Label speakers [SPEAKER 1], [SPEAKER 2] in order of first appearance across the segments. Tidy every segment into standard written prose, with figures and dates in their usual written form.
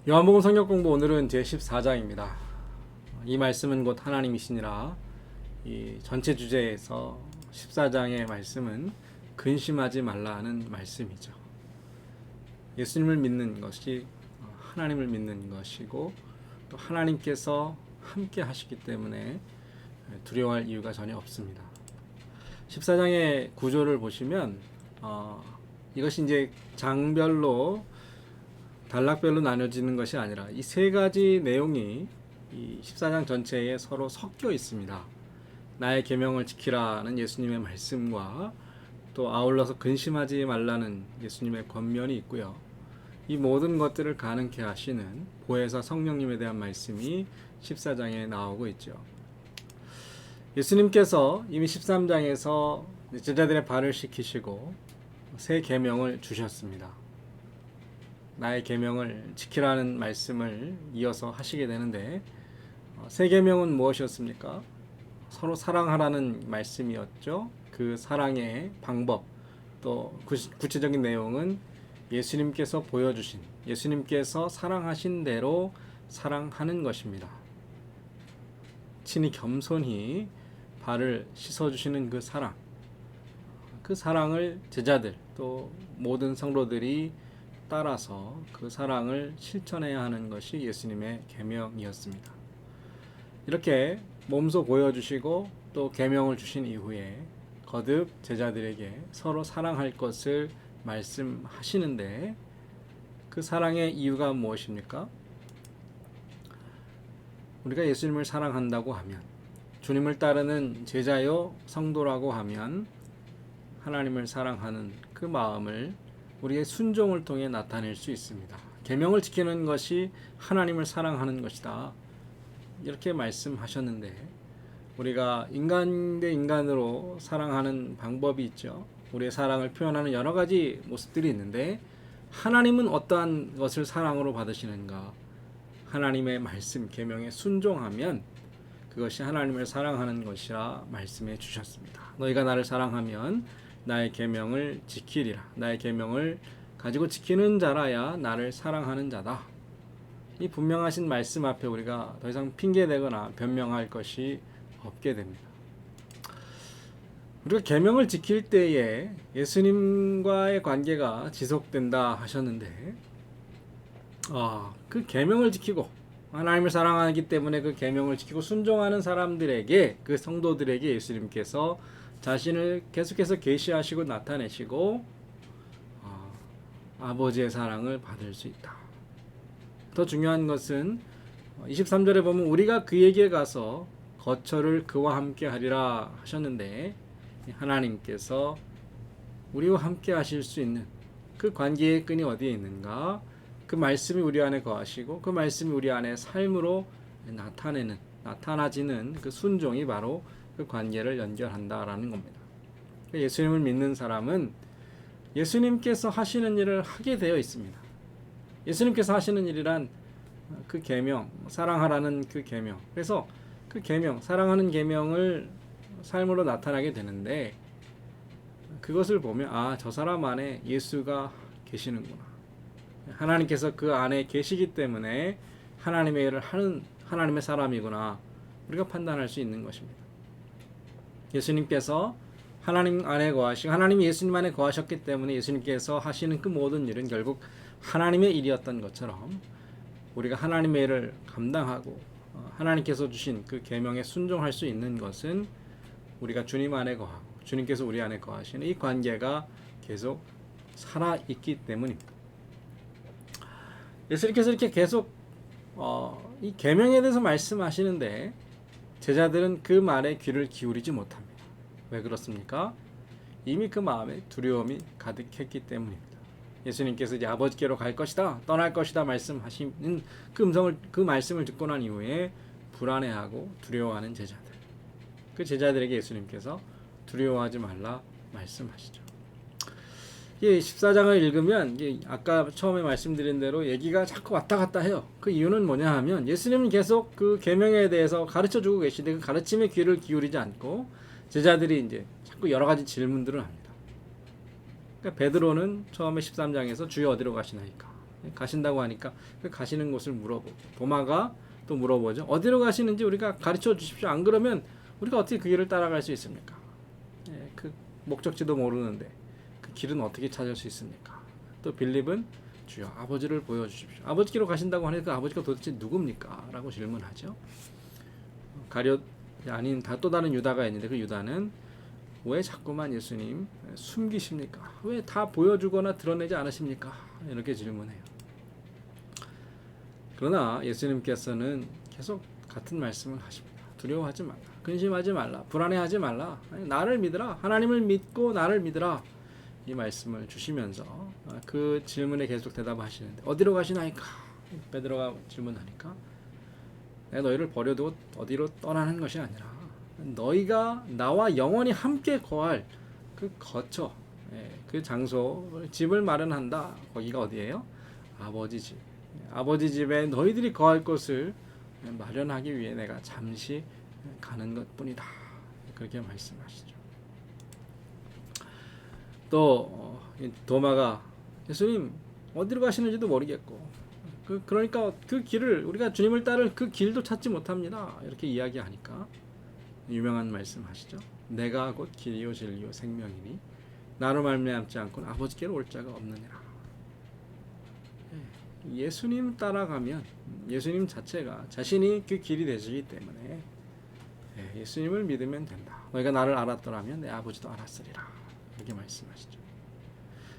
[SPEAKER 1] 요한복음 성경 공부 오늘은 제 14장입니다. 이 말씀은 곧 하나님이시니라. 이 전체 주제에서 14장의 말씀은 근심하지 말라는 말씀이죠. 예수님을 믿는 것이 하나님을 믿는 것이고 또 하나님께서 함께 하시기 때문에 두려워할 이유가 전혀 없습니다. 14장의 구조를 보시면 이것이 이제 장별로 단락별로 나눠지는 것이 아니라 이 세 가지 내용이 이 14장 전체에 서로 섞여 있습니다. 나의 계명을 지키라는 예수님의 말씀과 또 아울러서 근심하지 말라는 예수님의 권면이 있고요. 이 모든 것들을 가능케 하시는 보혜사 성령님에 대한 말씀이 14장에 나오고 있죠. 예수님께서 이미 13장에서 제자들의 발을 씻기시고 새 계명을 주셨습니다. 나의 계명을 지키라는 말씀을 이어서 하시게 되는데 새 계명은 무엇이었습니까? 서로 사랑하라는 말씀이었죠. 그 사랑의 방법 또 구체적인 내용은 예수님께서 보여주신 예수님께서 사랑하신 대로 사랑하는 것입니다. 친히 겸손히 발을 씻어주시는 그 사랑을 제자들 또 모든 성도들이 따라서 그 사랑을 실천해야 하는 것이 예수님의 계명이었습니다. 이렇게 몸소 보여주시고 또 계명을 주신 이후에 거듭 제자들에게 서로 사랑할 것을 말씀하시는데 그 사랑의 이유가 무엇입니까? 우리가 예수님을 사랑한다고 하면 주님을 따르는 제자요 성도라고 하면 하나님을 사랑하는 그 마음을 우리의 순종을 통해 나타낼 수 있습니다. 계명을 지키는 것이 하나님을 사랑하는 것이다. 이렇게 말씀하셨는데 우리가 인간 대 인간으로 사랑하는 방법이 있죠. 우리의 사랑을 표현하는 여러 가지 모습들이 있는데 하나님은 어떠한 것을 사랑으로 받으시는가? 하나님의 말씀, 계명에 순종하면 그것이 하나님을 사랑하는 것이라 말씀해 주셨습니다. 너희가 나를 사랑하면 나의 계명을 지키리라. 나의 계명을 가지고 지키는 자라야 나를 사랑하는 자다. 이 분명하신 말씀 앞에 우리가 더 이상 핑계대거나 변명할 것이 없게 됩니다. 우리가 계명을 지킬 때에 예수님과의 관계가 지속된다 하셨는데 그 계명을 지키고 하나님을 사랑하기 때문에 그 계명을 지키고 순종하는 사람들에게 그 성도들에게 예수님께서 자신을 계속해서 계시하시고 나타내시고 아버지의 사랑을 받을 수 있다. 더 중요한 것은 23절에 보면 우리가 그에게 가서 거처를 그와 함께 하리라 하셨는데 하나님께서 우리와 함께 하실 수 있는 그 관계의 끈이 어디에 있는가? 그 말씀이 우리 안에 거하시고 그 말씀이 우리 안에 삶으로 나타나지는 그 순종이 바로 그 관계를 연결한다라는 겁니다. 예수님을 믿는 사람은 예수님께서 하시는 일을 하게 되어 있습니다. 예수님께서 하시는 일이란 그 계명, 사랑하라는 그 계명. 그래서 그 계명, 사랑하는 계명을 삶으로 나타나게 되는데 그것을 보면 저 사람 안에 예수가 계시는구나. 하나님께서 그 안에 계시기 때문에 하나님의 일을 하는 하나님의 사람이구나. 우리가 판단할 수 있는 것입니다. 예수님께서 하나님 안에 거하시고 하나님이 예수님 안에 거하셨기 때문에 예수님께서 하시는 그 모든 일은 결국 하나님의 일이었던 것처럼 우리가 하나님의 일을 감당하고 하나님께서 주신 그 계명에 순종할 수 있는 것은 우리가 주님 안에 거하고 주님께서 우리 안에 거하시는 이 관계가 계속 살아있기 때문입니다. 예수님께서 이렇게 계속 이 계명에 대해서 말씀하시는데 제자들은 그 말에 귀를 기울이지 못합니다. 왜 그렇습니까? 이미 그 마음에 두려움이 가득했기 때문입니다. 예수님께서 이제 아버지께로 갈 것이다, 떠날 것이다 말씀하시는 그 말씀을 듣고 난 이후에 불안해하고 두려워하는 제자들. 그 제자들에게 예수님께서 두려워하지 말라 말씀하시죠. 14장을 읽으면 아까 처음에 말씀드린 대로 얘기가 자꾸 왔다 갔다 해요. 그 이유는 뭐냐 하면 예수님은 계속 그 계명에 대해서 가르쳐 주고 계신데 그 가르침에 귀를 기울이지 않고 제자들이 이제 자꾸 여러 가지 질문들을 합니다. 그러니까 베드로는 처음에 13장에서 주여 어디로 가시나이까? 가신다고 하니까 그 가시는 곳을 물어보고, 도마가 또 물어보죠. 어디로 가시는지 우리가 가르쳐 주십시오. 안 그러면 우리가 어떻게 그 길을 따라갈 수 있습니까? 그 목적지도 모르는데 그 길은 어떻게 찾을 수 있습니까? 또 빌립은 주여 아버지를 보여주십시오. 아버지께로 가신다고 하니까 아버지가 도대체 누굽니까? 라고 질문하죠. 가룟 아닌 또 다른 유다가 있는데 그 유다는 왜 자꾸만 예수님 숨기십니까? 왜 다 보여주거나 드러내지 않으십니까? 이렇게 질문해요. 그러나 예수님께서는 계속 같은 말씀을 하십니다. 두려워하지 말라. 근심하지 말라. 불안해하지 말라. 나를 믿으라. 하나님을 믿고 나를 믿으라. 이 말씀을 주시면서 그 질문에 계속 대답하시는데 어디로 가시나이까? 베드로가 질문하니까 내가 너희를 버려두고 어디로 떠나는 것이 아니라 너희가 나와 영원히 함께 거할 그 거처, 그 장소, 집을 마련한다. 거기가 어디예요? 아버지 집. 아버지 집에 너희들이 거할 곳을 마련하기 위해 내가 잠시 가는 것뿐이다. 그렇게 말씀하시죠. 또 도마가 예수님 어디로 가시는지도 모르겠고 그러니까 그 길을 우리가 주님을 따를 그 길도 찾지 못합니다. 이렇게 이야기하니까 유명한 말씀하시죠. 내가 곧 길이요 진리요 생명이니 나로 말미암지 않고는 아버지께로 올 자가 없느니라. 예수님 따라가면 예수님 자체가 자신이 그 길이 되시기 때문에 예수님을 믿으면 된다. 너희가 나를 알았더라면 내 아버지도 알았으리라. 이렇게 말씀하시죠.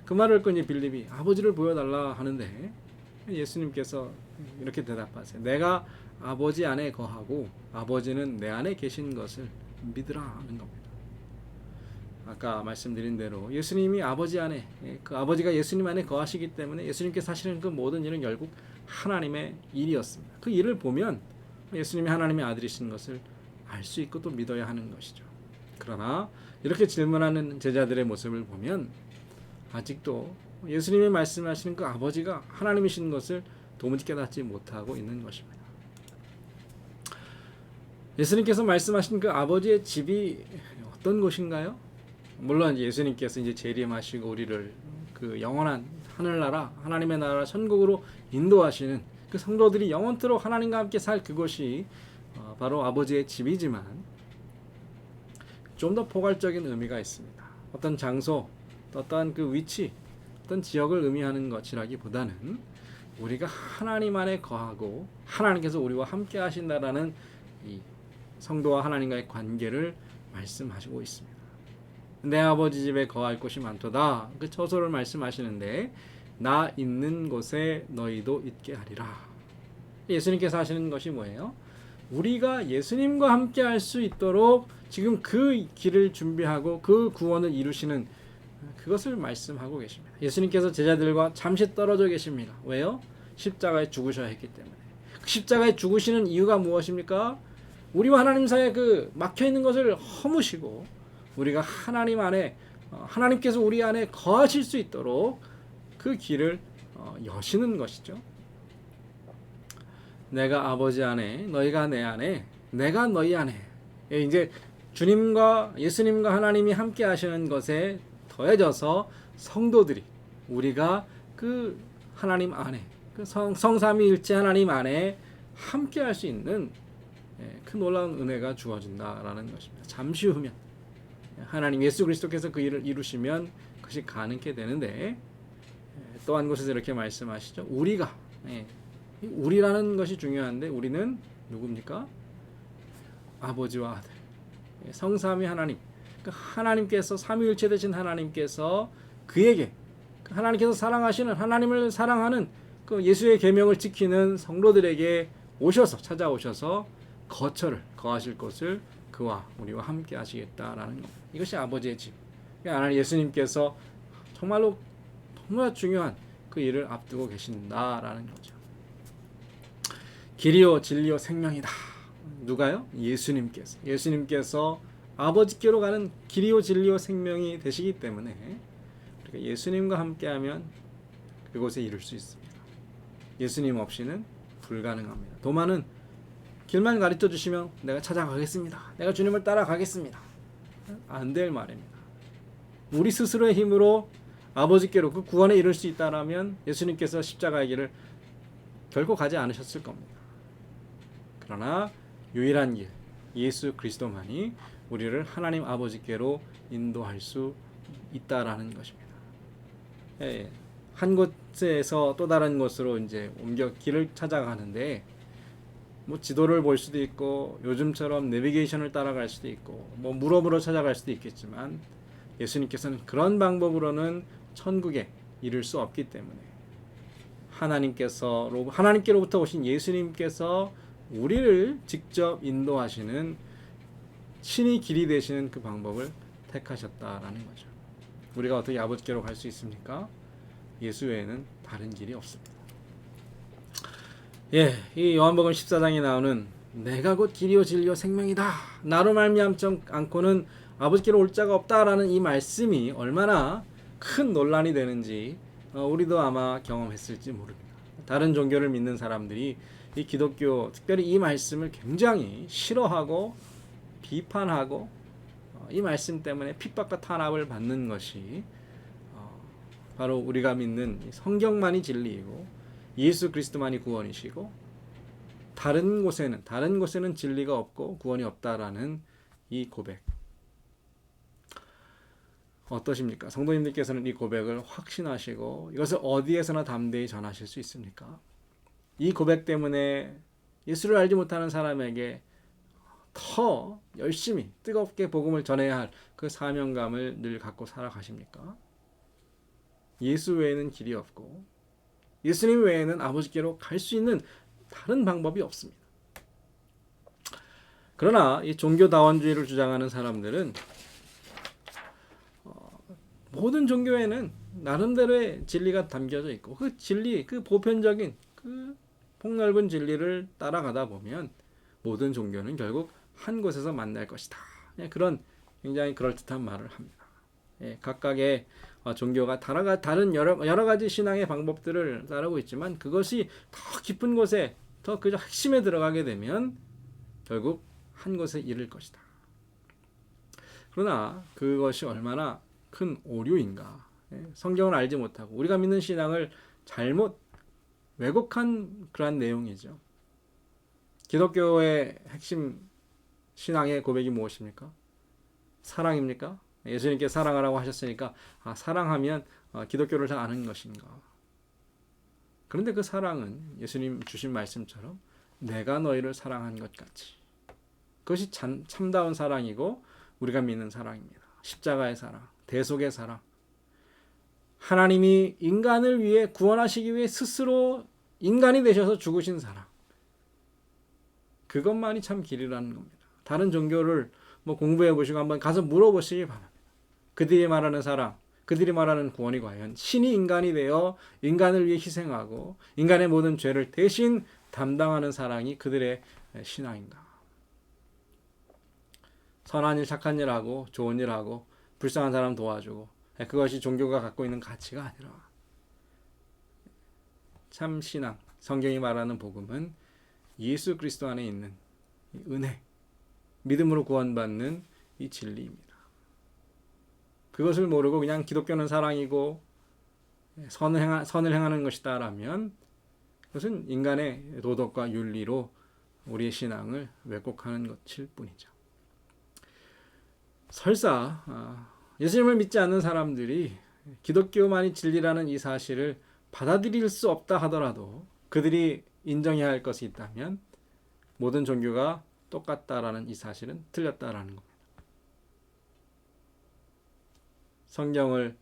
[SPEAKER 1] 그 말을 듣고 빌립이 아버지를 보여달라 하는데 예수님께서 이렇게 대답하세요. 내가 아버지 안에 거하고 아버지는 내 안에 계신 것을 믿으라 하는 겁니다. 아까 말씀드린 대로 예수님이 아버지 안에, 그 아버지가 예수님 안에 거하시기 때문에 예수님께서 하시는 그 모든 일은 결국 하나님의 일이었습니다. 그 일을 보면 예수님이 하나님의 아들이신 것을 알 수 있고 또 믿어야 하는 것이죠. 그러나 이렇게 질문하는 제자들의 모습을 보면 아직도 예수님이 말씀하시는 그 아버지가 하나님이신 것을 도무지 깨닫지 못하고 있는 것입니다. 예수님께서 말씀하신 그 아버지의 집이 어떤 곳인가요? 물론 예수님께서 이제 재림하시고 우리를 그 영원한 하늘나라, 하나님의 나라 천국으로 인도하시는 그 성도들이 영원토록 하나님과 함께 살 그곳이 바로 아버지의 집이지만 좀 더 포괄적인 의미가 있습니다. 어떤 장소, 어떤 그 위치, 어떤 지역을 의미하는 것이라기보다는 우리가 하나님 안에 거하고 하나님께서 우리와 함께 하신다라는 이 성도와 하나님과의 관계를 말씀하시고 있습니다. 내 아버지 집에 거할 곳이 많도다. 그 처소를 말씀하시는데 나 있는 곳에 너희도 있게 하리라. 예수님께서 하시는 것이 뭐예요? 우리가 예수님과 함께 할 수 있도록 지금 그 길을 준비하고 그 구원을 이루시는 그것을 말씀하고 계십니다. 예수님께서 제자들과 잠시 떨어져 계십니다. 왜요? 십자가에 죽으셔야 했기 때문에. 십자가에 죽으시는 이유가 무엇입니까? 우리와 하나님 사이에 그 막혀있는 것을 허무시고 우리가 하나님 안에 하나님께서 우리 안에 거하실 수 있도록 그 길을 여시는 것이죠. 내가 아버지 안에 너희가 내 안에 내가 너희 안에 이제 주님과 예수님과 하나님이 함께 하시는 것에 더해져서 성도들이 우리가 그 하나님 안에 그 성삼위일체 하나님 안에 함께 할 수 있는 그 놀라운 은혜가 주어진다라는 것입니다. 잠시 후면 하나님 예수 그리스도께서 그 일을 이루시면 그것이 가능케 되는데 또 한 곳에서 이렇게 말씀하시죠. 우리라는 것이 중요한데 우리는 누굽니까? 아버지와 아들, 성삼위 하나님, 하나님께서 삼위일체 되신 하나님께서 그에게 하나님께서 사랑하시는 하나님을 사랑하는 그 예수의 계명을 지키는 성도들에게 오셔서 찾아오셔서 거하실 것을 그와 우리와 함께 하시겠다라는 겁니다. 이것이 아버지의 집. 하나님 예수님께서 정말로 너무나 중요한 그 일을 앞두고 계신다라는 거죠. 길이요 진리요 생명이다. 누가요? 예수님께서 아버지께로 가는 길이요 진리요 생명이 되시기 때문에 우리가 예수님과 함께하면 그곳에 이룰 수 있습니다. 예수님 없이는 불가능합니다. 도마는 길만 가르쳐 주시면 내가 찾아가겠습니다. 내가 주님을 따라가겠습니다. 안 될 말입니다. 우리 스스로의 힘으로 아버지께로 그 구원에 이를 수 있다라면 예수님께서 십자가의 길을 결코 가지 않으셨을 겁니다. 그러나 유일한 길, 예수 그리스도만이 우리를 하나님 아버지께로 인도할 수 있다라는 것입니다. 예, 한 곳에서 또 다른 곳으로 이제 옮겨 길을 찾아가는데 뭐 지도를 볼 수도 있고 요즘처럼 내비게이션을 따라갈 수도 있고 뭐 무릎으로 찾아갈 수도 있겠지만 예수님께서는 그런 방법으로는 천국에 이를 수 없기 때문에 하나님께로부터 오신 예수님께서 우리를 직접 인도하시는 신이 길이 되시는 그 방법을 택하셨다라는 거죠. 우리가 어떻게 아버지께로 갈 수 있습니까? 예수 외에는 다른 길이 없습니다. 예, 이 요한복음 14장에 나오는 내가 곧 길이요 진리요 생명이다. 나로 말미암지 않고는 아버지께로 올 자가 없다라는 이 말씀이 얼마나 큰 논란이 되는지 우리도 아마 경험했을지 모릅니다. 다른 종교를 믿는 사람들이 이 기독교, 특별히 이 말씀을 굉장히 싫어하고 비판하고 이 말씀 때문에 핍박과 탄압을 받는 것이 바로 우리가 믿는 성경만이 진리이고 예수 그리스도만이 구원이시고 다른 곳에는 진리가 없고 구원이 없다라는 이 고백. 어떠십니까? 성도님들께서는 이 고백을 확신하시고 이것을 어디에서나 담대히 전하실 수 있습니까? 이 고백 때문에 예수를 알지 못하는 사람에게 더 열심히 뜨겁게 복음을 전해야 할 그 사명감을 늘 갖고 살아가십니까? 예수 외에는 길이 없고 예수님 외에는 아버지께로 갈 수 있는 다른 방법이 없습니다. 그러나 이 종교다원주의를 주장하는 사람들은 모든 종교에는 나름대로의 진리가 담겨져 있고 그 진리, 그 보편적인 그 폭넓은 진리를 따라가다 보면 모든 종교는 결국 한 곳에서 만날 것이다. 그런 굉장히 그럴듯한 말을 합니다. 예, 각각의 종교가 다른 여러 가지 신앙의 방법들을 따르고 있지만 그것이 더 깊은 곳에 더 그저 핵심에 들어가게 되면 결국 한 곳에 이를 것이다. 그러나 그것이 얼마나 큰 오류인가. 성경을 알지 못하고 우리가 믿는 신앙을 잘못 왜곡한 그러한 내용이죠. 기독교의 핵심 신앙의 고백이 무엇입니까? 사랑입니까? 예수님께 사랑하라고 하셨으니까 사랑하면 기독교를 다 아는 것인가? 그런데 그 사랑은 예수님 주신 말씀처럼 내가 너희를 사랑한 것 같이 그것이 참다운 사랑이고 우리가 믿는 사랑입니다. 십자가의 사랑, 대속의 사랑. 하나님이 인간을 위해 구원하시기 위해 스스로 인간이 되셔서 죽으신 사랑. 그것만이 참 길이라는 겁니다. 다른 종교를 공부해 보시고 한번 가서 물어보시기 바랍니다. 그들이 말하는 사랑, 그들이 말하는 구원이 과연 신이 인간이 되어 인간을 위해 희생하고 인간의 모든 죄를 대신 담당하는 사랑이 그들의 신앙인가? 선한 일, 착한 일 하고 좋은 일 하고 불쌍한 사람 도와주고 그것이 종교가 갖고 있는 가치가 아니라 참 신앙, 성경이 말하는 복음은 예수 그리스도 안에 있는 은혜, 믿음으로 구원받는 이 진리입니다. 그것을 모르고 그냥 기독교는 사랑이고 선을 행하는 것이다라면 그것은 인간의 도덕과 윤리로 우리의 신앙을 왜곡하는 것일 뿐이죠. 설사 예수님을 믿지 않는 사람들이 기독교만이 진리라는 이 사실을 받아들일 수 없다 하더라도 그들이 인정해야 할 것이 있다면 모든 종교가 똑같다라는 이 사실은 틀렸다라는 겁니다. 성경을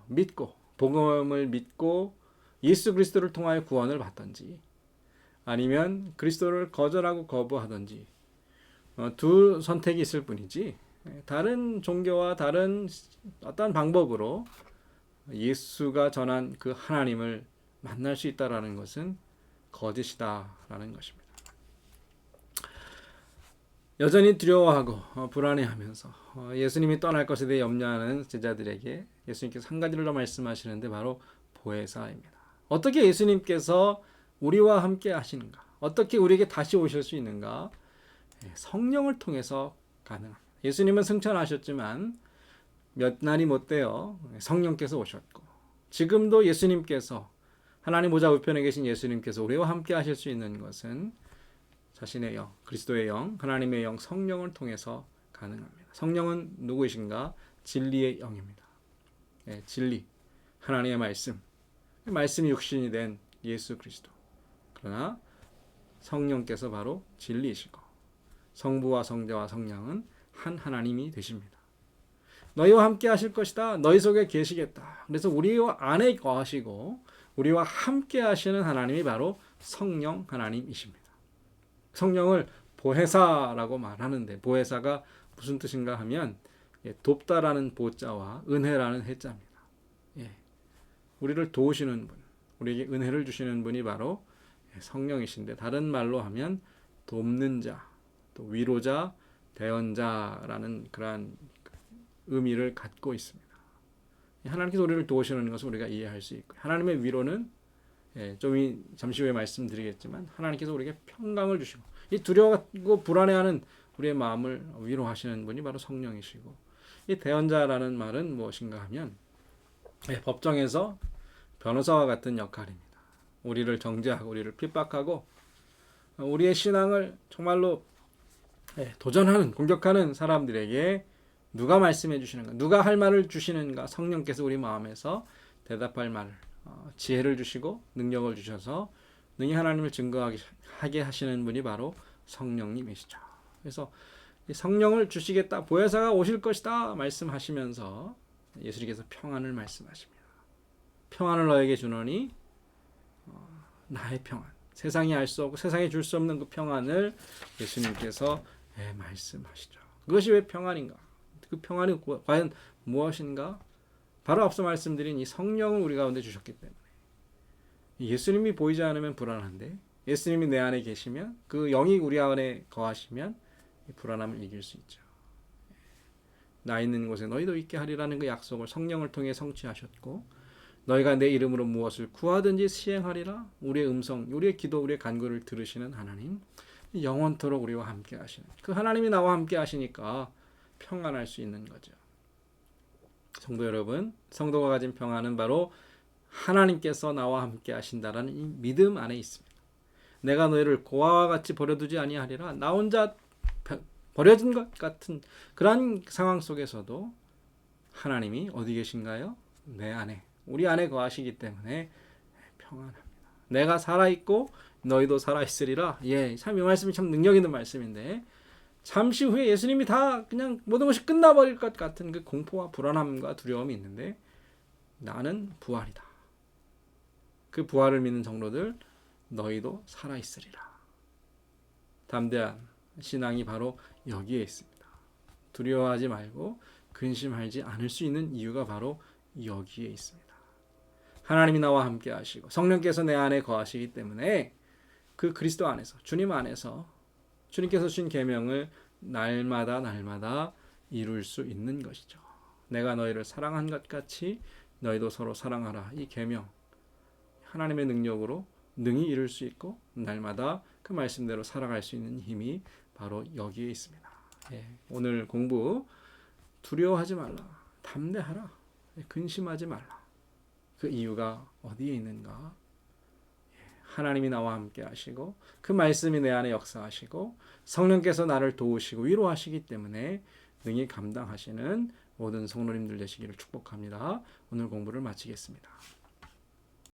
[SPEAKER 1] 믿고 복음을 믿고 예수 그리스도를 통하여 구원을 받든지 아니면 그리스도를 거절하고 거부하든지 두 선택이 있을 뿐이지 다른 종교와 다른 어떤 방법으로 예수가 전한 그 하나님을 만날 수 있다라는 것은 거짓이다라는 것입니다. 여전히 두려워하고 불안해하면서 예수님이 떠날 것에 대해 염려하는 제자들에게 예수님께서 한 가지를 더 말씀하시는데 바로 보혜사입니다. 어떻게 예수님께서 우리와 함께 하시는가? 어떻게 우리에게 다시 오실 수 있는가? 성령을 통해서 가능합니다. 예수님은 승천하셨지만 몇 날이 못 되어 성령께서 오셨고 지금도 예수님께서 하나님 보좌 우편에 계신 예수님께서 우리와 함께 하실 수 있는 것은 자신의 영, 그리스도의 영, 하나님의 영, 성령을 통해서 가능합니다. 성령은 누구이신가? 진리의 영입니다. 네, 진리, 하나님의 말씀이 육신이 된 예수 그리스도. 그러나 성령께서 바로 진리이시고 성부와 성자와 성령은 한 하나님이 되십니다. 너희와 함께 하실 것이다. 너희 속에 계시겠다. 그래서 우리와 안에 거하시고 우리와 함께 하시는 하나님이 바로 성령 하나님이십니다. 성령을 보혜사라고 말하는데 보혜사가 무슨 뜻인가 하면 돕다라는 보자와 은혜라는 해자입니다. 우리를 도우시는 분, 우리에게 은혜를 주시는 분이 바로 성령이신데 다른 말로 하면 돕는 자, 또 위로자, 대언자라는 그러한 의미를 갖고 있습니다. 하나님께서 우리를 도우시는 것을 우리가 이해할 수 있고 하나님의 위로는 잠시 후에 말씀드리겠지만 하나님께서 우리에게 평강을 주시고 이 두려워하고 불안해하는 우리의 마음을 위로하시는 분이 바로 성령이시고 이 대언자라는 말은 무엇인가 하면 법정에서 변호사와 같은 역할입니다. 우리를 정죄하고 우리를 핍박하고 우리의 신앙을 정말로 도전하는 공격하는 사람들에게 누가 말씀해 주시는가, 누가 할 말을 주시는가, 성령께서 우리 마음에서 대답할 말을 지혜를 주시고 능력을 주셔서 능히 하나님을 증거하게 하시는 분이 바로 성령님이시죠. 그래서 성령을 주시겠다, 보혜사가 오실 것이다 말씀하시면서 예수님께서 평안을 말씀하십니다. 평안을 너에게 주노니 나의 평안, 세상이 알 수 없고 세상이 줄 수 없는 그 평안을 예수님께서 말씀하시죠. 그것이 왜 평안인가? 그 평안이 과연 무엇인가? 바로 앞서 말씀드린 이 성령을 우리 가운데 주셨기 때문에 예수님이 보이지 않으면 불안한데 예수님이 내 안에 계시면 그 영이 우리 안에 거하시면 이 불안함을 이길 수 있죠. 나 있는 곳에 너희도 있게 하리라는 그 약속을 성령을 통해 성취하셨고 너희가 내 이름으로 무엇을 구하든지 시행하리라. 우리의 음성, 우리의 기도, 우리의 간구를 들으시는 하나님, 영원토록 우리와 함께 하시는 그 하나님이 나와 함께 하시니까 평안할 수 있는 거죠. 성도 여러분, 성도가 가진 평안은 바로 하나님께서 나와 함께 하신다라는 이 믿음 안에 있습니다. 내가 너희를 고아와 같이 버려두지 아니하리라. 나 혼자 버려진 것 같은 그런 상황 속에서도 하나님이 어디 계신가요? 내 안에, 우리 안에 거하시기 때문에 평안합니다. 내가 살아있고 너희도 살아있으리라. 참 이 말씀이 참 능력 있는 말씀인데 잠시 후에 예수님이 다 그냥 모든 것이 끝나버릴 것 같은 그 공포와 불안함과 두려움이 있는데 나는 부활이다. 그 부활을 믿는 성도들 너희도 살아있으리라. 담대한 신앙이 바로 여기에 있습니다. 두려워하지 말고 근심하지 않을 수 있는 이유가 바로 여기에 있습니다. 하나님이 나와 함께 하시고 성령께서 내 안에 거하시기 때문에 그 그리스도 안에서 주님 안에서 주님께서 주신 계명을 날마다 이룰 수 있는 것이죠. 내가 너희를 사랑한 것 같이 너희도 서로 사랑하라. 이 계명 하나님의 능력으로 능히 이룰 수 있고 날마다 그 말씀대로 살아갈 수 있는 힘이 바로 여기에 있습니다. 오늘 공부 두려워하지 말라. 담대하라. 근심하지 말라. 그 이유가 어디에 있는가? 하나님이 나와 함께 하시고 그 말씀이 내 안에 역사하시고 성령께서 나를 도우시고 위로하시기 때문에 능히 감당하시는 모든 성도님들 되시기를 축복합니다. 오늘 공부를 마치겠습니다.